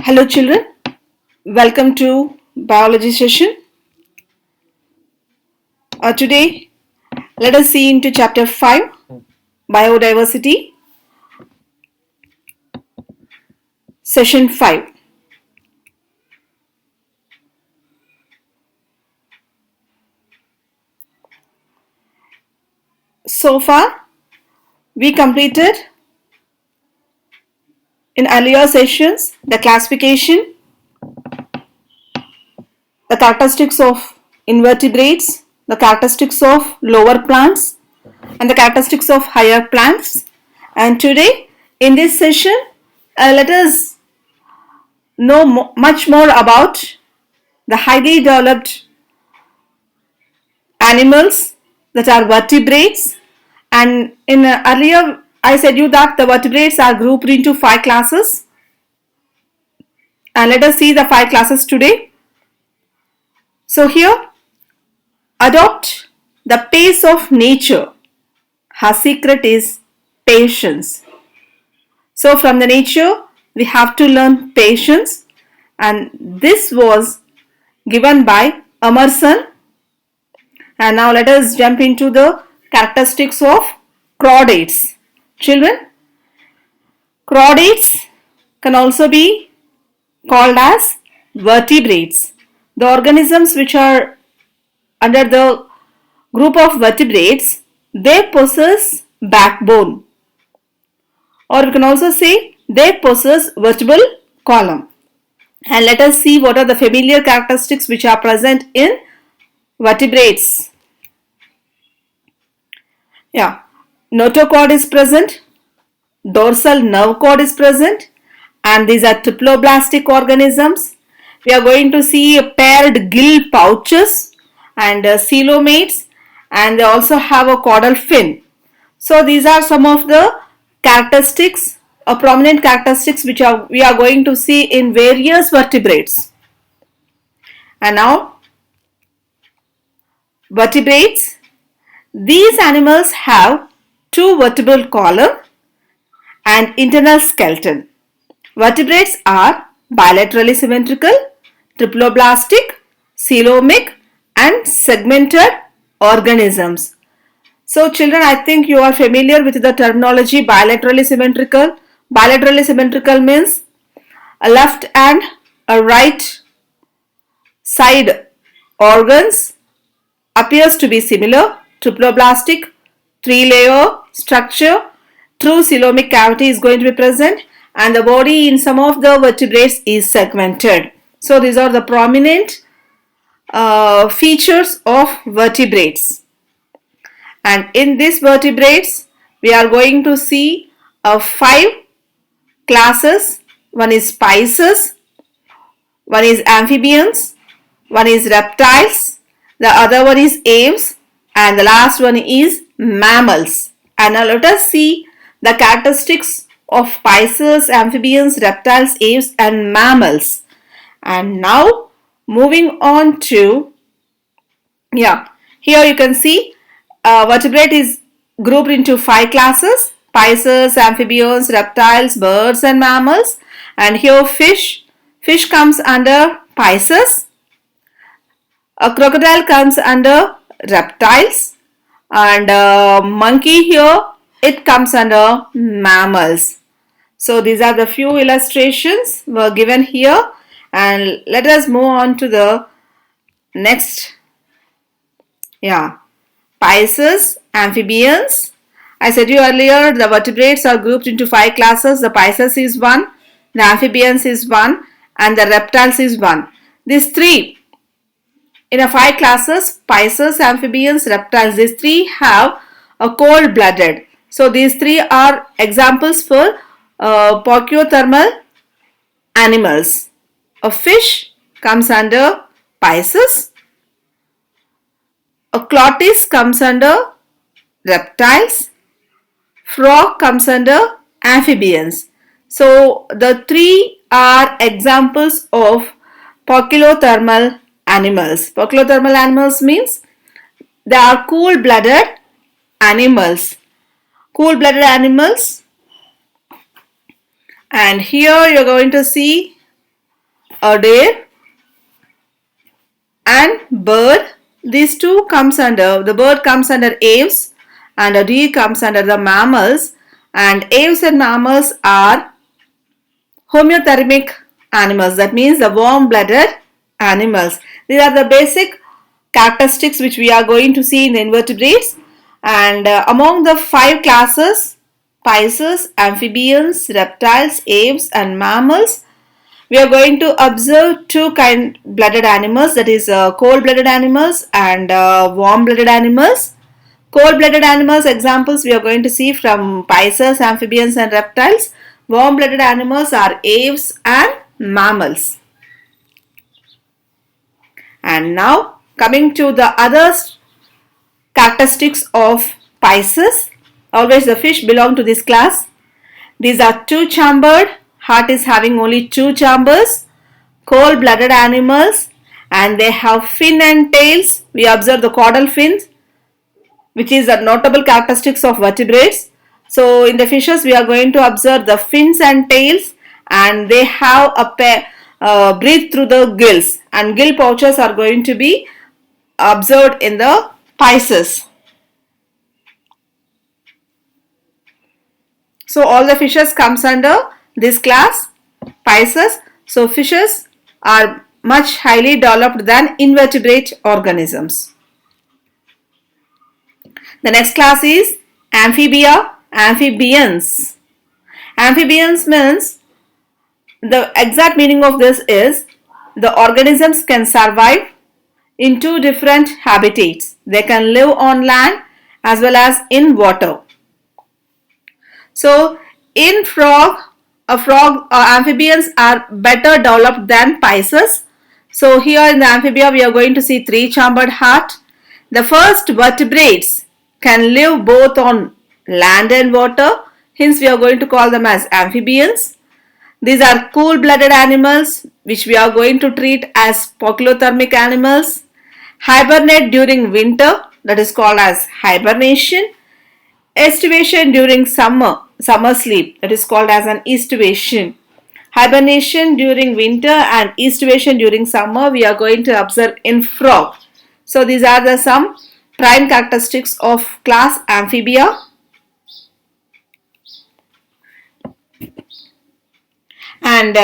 Hello children, welcome to biology session. Today let us see into chapter 5, biodiversity, session 5. So far we completed in earlier sessions the classification, the characteristics of invertebrates, the characteristics of lower plants and the characteristics of higher plants. And today in this session let us know much more about the highly developed animals that are vertebrates. And in earlier I said you that the vertebrates are grouped into 5 classes, and let us see the 5 classes today. So here, adopt the pace of nature. Her secret is patience. So from the nature we have to learn patience, and this was given by Emerson. And now let us jump into the characteristics of chordates. Children, chordates can also be called as vertebrates. The organisms which are under the group of vertebrates, they possess backbone, or we can also say they possess vertebral column. And let us see what are the familiar characteristics which are present in vertebrates. Yeah, notochord is present, dorsal nerve cord is present, and these are triploblastic organisms. We are going to see paired gill pouches and coelomates, and they also have a caudal fin. So these are some of the characteristics or prominent characteristics which we are going to see in various vertebrates. And now, vertebrates. These animals have 2 vertebral column and internal skeleton. Vertebrates are bilaterally symmetrical, triploblastic, coelomic and segmented organisms. So children, I think you are familiar with the terminology bilaterally symmetrical. Bilaterally symmetrical means a left and a right side organs appears to be similar. Triploblastic, 3-layer structure through coelomic cavity is going to be present, and the body in some of the vertebrates is segmented. So these are the prominent features of vertebrates. And in these vertebrates we are going to see 5 classes. One is spices, one is amphibians, one is reptiles, the other one is aves, and the last one is mammals. And now let us see the characteristics of spices, amphibians, reptiles, aves and mammals. And now moving on to, here you can see vertebrate is grouped into 5 classes: spices, amphibians, reptiles, birds and mammals. And here fish comes under spices, a crocodile comes under reptiles, and monkey here, it comes under mammals. So these are the few illustrations were given here, and let us move on to the next. Spices, amphibians. I said you earlier the vertebrates are grouped into 5 classes. The spices is 1, the amphibians is 1 and the reptiles is 1. These 3 in a 5 classes, spices, amphibians, reptiles, these 3 have a cold-blooded. So these 3 are examples for pachyothermal animals. A fish comes under spices, a clotis comes under reptiles, frog comes under amphibians. So the 3 are examples of poikilothermal animals. Poikilothermal animals means they are cool-blooded animals. Cool-blooded animals. And here you are going to see a deer and bird. These two comes under, the bird comes under aves and a deer comes under the mammals, and aves and mammals are homeothermic animals, that means the warm-blooded animals. These are the basic characteristics which we are going to see in the invertebrates. And among the 5 classes, pisces, amphibians, reptiles, aves and mammals, we are going to observe 2 kind-blooded animals, that is cold-blooded animals and warm-blooded animals. Cold-blooded animals examples we are going to see from pisces, amphibians and reptiles. Warm-blooded animals are aves and mammals. And now coming to the other characteristics of pisces. Always the fish belong to this class. These are 2-chambered. Heart is having only 2 chambers. Cold-blooded animals, and they have fin and tails. We observe the caudal fins, which is a notable characteristics of vertebrates. So in the fishes we are going to observe the fins and tails, and they have a breathe through the gills, and gill pouches are going to be observed in the pisces. So all the fishes comes under this class, pisces. So fishes are much highly developed than invertebrate organisms. The next class is amphibia, amphibians. Amphibians means, the exact meaning of this is, the organisms can survive in 2 different habitats. They can live on land as well as in water. So in amphibians are better developed than pisces. So here in the amphibia we are going to see 3-chambered heart. The first vertebrates can live both on land and water, hence we are going to call them as amphibians. These are cool-blooded animals which we are going to treat as poikilothermic animals. Hibernate during winter, that is called as hibernation. Estivation during summer sleep, that is called as an estivation. Hibernation during winter and estivation during summer we are going to observe in frog. So these are the some prime characteristics of class amphibia. And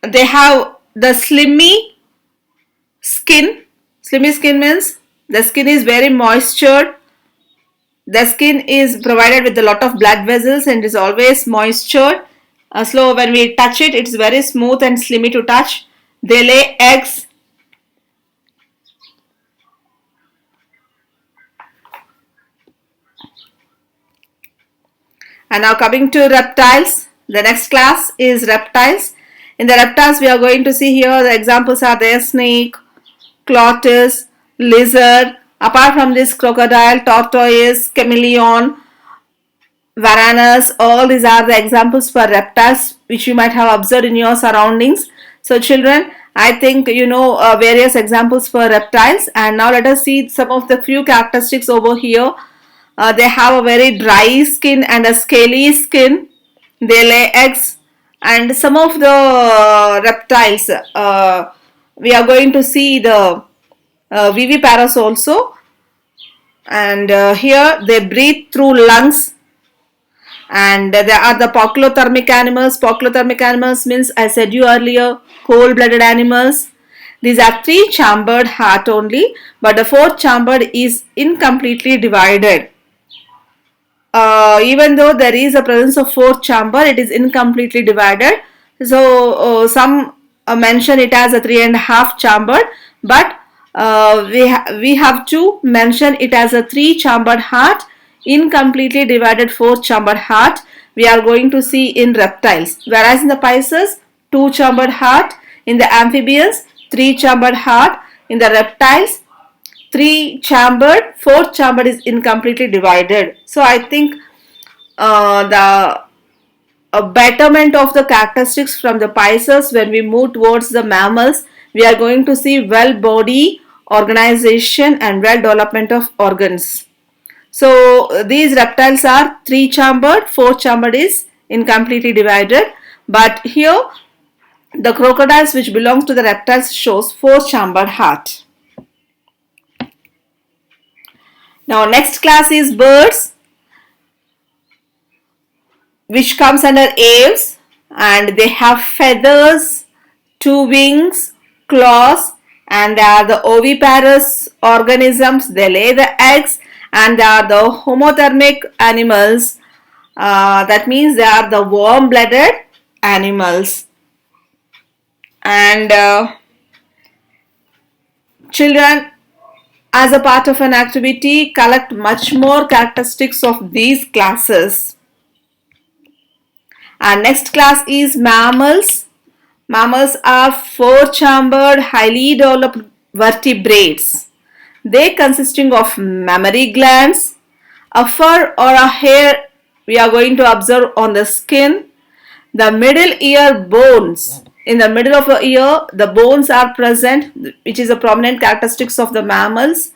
they have the slimy skin. Slimy skin means the skin is very moistured. The skin is provided with a lot of blood vessels and is always moistured. So when we touch it, it's very smooth and slimy to touch. They lay eggs. And now coming to reptiles. The next class is reptiles. In the reptiles we are going to see here the examples are there: snake, tortoise, lizard. Apart from this, crocodile, tortoise, chameleon, varanus, all these are the examples for reptiles which you might have observed in your surroundings. So children, I think you know various examples for reptiles, and now let us see some of the few characteristics over here. They have a very dry skin and a scaly skin. They lay eggs, and some of the reptiles we are going to see the viviparous also, and here they breathe through lungs. And there are the poikilothermic animals. Poikilothermic animals means, I said you earlier, cold-blooded animals. These are 3-chambered heart only, but the 4th-chambered is incompletely divided. Even though there is a presence of 4th chamber, it is incompletely divided. So some mention it as a 3.5 chambered, but we have to mention it as a 3-chambered heart, incompletely divided 4th chambered heart we are going to see in reptiles. Whereas in the pisces, 2-chambered heart; in the amphibians, 3-chambered heart; in the reptiles, 3-chambered, 4th chambered is incompletely divided. So I think the betterment of the characteristics from the pisces, when we move towards the mammals, we are going to see well body organization and well development of organs. So these reptiles are 3-chambered, 4th chambered is incompletely divided. But here The crocodiles, which belongs to the reptiles, shows four-chambered heart. Now next class is birds, which comes under aves, and they have feathers, two wings, claws, and they are the oviparous organisms. They lay the eggs, and they are the homothermic animals. That means they are the warm-blooded animals. And children, as a part of an activity, collect much more characteristics of these classes. Our next class is mammals. Mammals are four-chambered, highly developed vertebrates. They consisting of mammary glands, a fur or a hair we are going to observe on the skin, the middle ear bones. In the middle of the ear, the bones are present, which is a prominent characteristics of the mammals.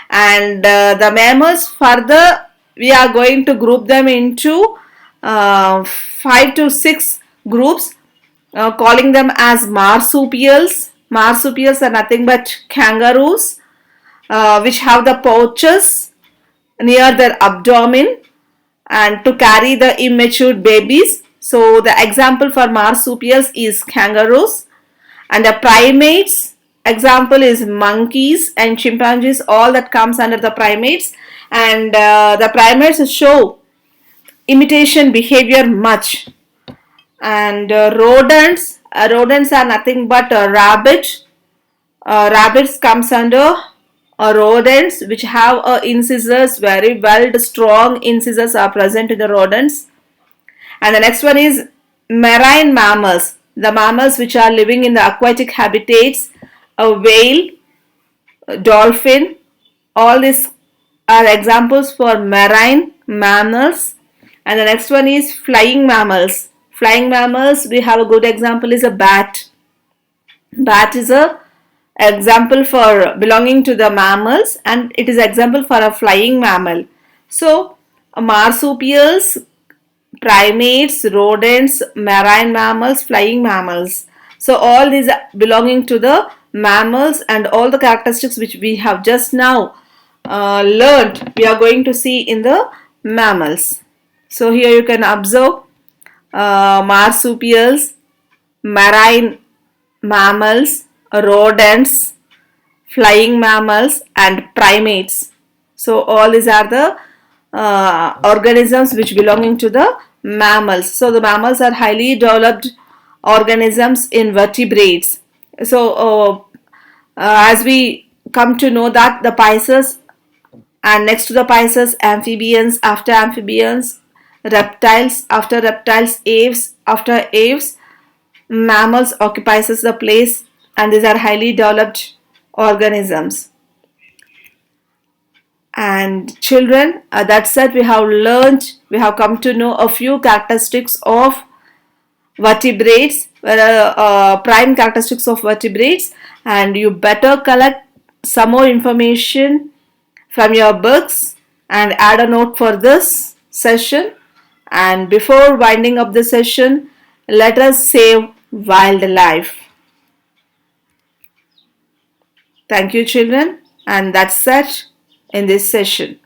And the mammals further, we are going to group them into 5 to 6 groups, calling them as marsupials. Marsupials are nothing but kangaroos, which have the pouches near their abdomen and to carry the immature babies. So the example for marsupials is kangaroos. And the primates example is monkeys and chimpanzees. All that comes under the primates. And the primates show imitation behavior much. And rodents are nothing but a rabbit. Rabbits comes under rodents, which have incisors, very well strong incisors are present in the rodents. And the next one is marine mammals, the mammals which are living in the aquatic habitats, a whale, a dolphin. All these are examples for marine mammals. And the next one is flying mammals. Flying mammals, we have a good example is a bat. Bat is a example for belonging to the mammals, and it is example for a flying mammal. So marsupials, primates, rodents, marine mammals, flying mammals. So all these are belonging to the mammals, and all the characteristics which we have just now learnt, we are going to see in the mammals. So here you can observe marsupials, marine mammals, rodents, flying mammals, and primates. So all these are the organisms which belonging to the mammals. So the mammals are highly developed organisms in vertebrates. So as we come to know that the pisces, and next to the pisces, amphibians, after amphibians, reptiles, after reptiles, aves, after aves, mammals occupies the place, and these are highly developed organisms. And children, that said, we have come to know a few characteristics of vertebrates, prime characteristics of vertebrates, and you better collect some more information from your books and add a note for this session. And before winding up the session, let us save wildlife. Thank you, children, and that's it in this session.